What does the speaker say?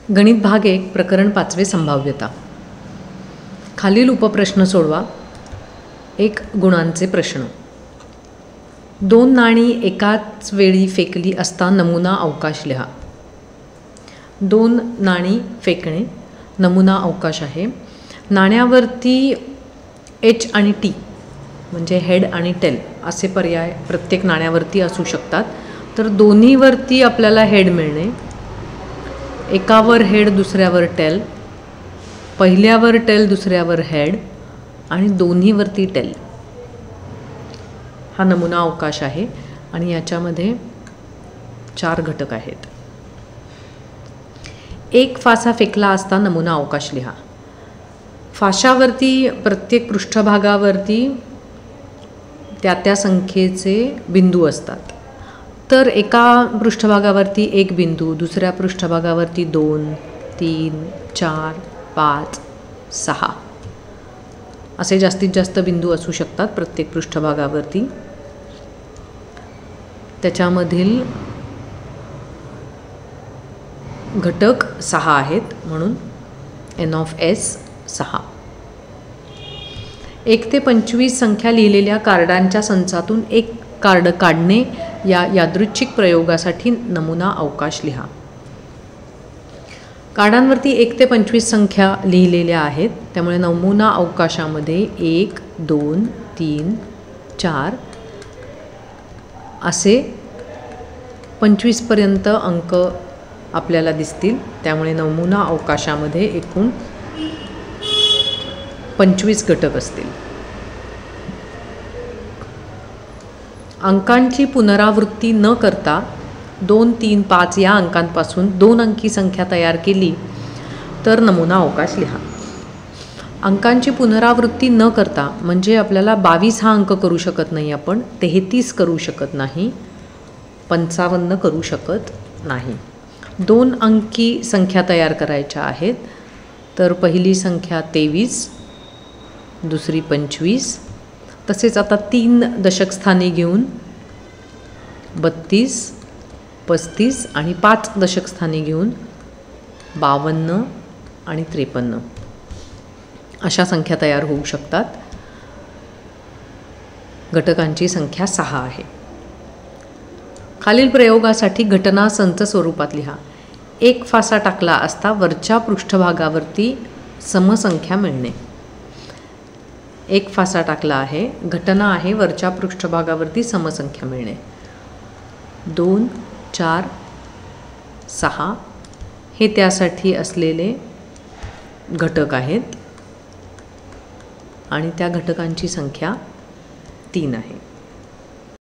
गणित भाग 1 प्रकरण 5 संभाव्यता। खालील उपप्रश्न सोडवा। 1 गुणांचे प्रश्न। 2 नाणी एकाच वेळी फेकली असता नमुना अवकाश लिहा। 2 नाणी फेकणे, नमुना अवकाश आहे। नाण्यावरती एच आणि टी म्हणजे हेड आणि टेल असे पर्याय प्रत्येक नाण्यावरती असू शकतात। तर दोन्हीवरती आपल्याला हेड मिळणे, एकावर हेड दुसऱ्यावर टेल, पहिल्यावर टेल दुसऱ्यावर हेड आणि दोन्हीवरती टेल हा नमुना अवकाश आहे। आणि याच्यामध्ये 4 घटक आहेत। 1 फासा फेकला असता नमुना अवकाश लिहा। फाशावरती प्रत्येक पृष्ठभागावरती त्या संख्येचे बिंदू असतात। तर एका पृष्ठभागावरती 1 बिंदू, दुसऱ्या पृष्ठभागावरती 2, 3, 4, 5, 6 असे जास्तीत जास्त बिंदू असू शकतात प्रत्येक पृष्ठभागावरती। त्याच्यामधील घटक 6 आहेत, म्हणून n of s 6। 1 ते 25 संख्या लिहिलेल्या कार्डांच्या संचातून एक कार्ड काढणे या यादृच्छिक प्रयोगासाठी नमुना अवकाश लिहा। कार्डांवरती 1 ते 25 संख्या लिहिलेल्या आहेत, त्यामुळे नमुना अवकाशामध्ये 1, 2, 3, 4 असे 25 पर्यंत अंक आपल्याला दिसतील। त्यामुळे नमुना अवकाशामध्ये एकूण 25 घटक असतील। अंकांची पुनरावृत्ती न करता 2, 3, 5 या अंकांपासून 2 अंकी संख्या तयार केली तर नमुना अवकाश लिहा। अंकांची पुनरावृत्ती न करता म्हणजे आपल्याला 22 हा अंक करू शकत नाही, आपण 33 करू शकत नाही, 55 करू शकत नाही। 2 अंकी संख्या तयार करायच्या आहेत, तर पहिली संख्या 23, दुसरी 25, तसेच आता 3 दशक स्थानी घेऊन 32, 35 आणि 5 दशक स्थानी घेऊन 52 आणि 53 अशा संख्या तयार होऊ शकतात। घटकांची संख्या 6 आहे। खालील प्रयोगासाठी घटना संच स्वरूपात लिहा। 1 फासा टाकला असता वरच्या पृष्ठभागावरती समसंख्या मिळणे। 1 फासा टाकला आहे, घटना आहे वरच्या पृष्ठभागावरती समसंख्या मिळणे। 2, 4, 6 हे त्यासाठी असलेले घटक आहेत आणि त्या घटकांची संख्या 3 आहे।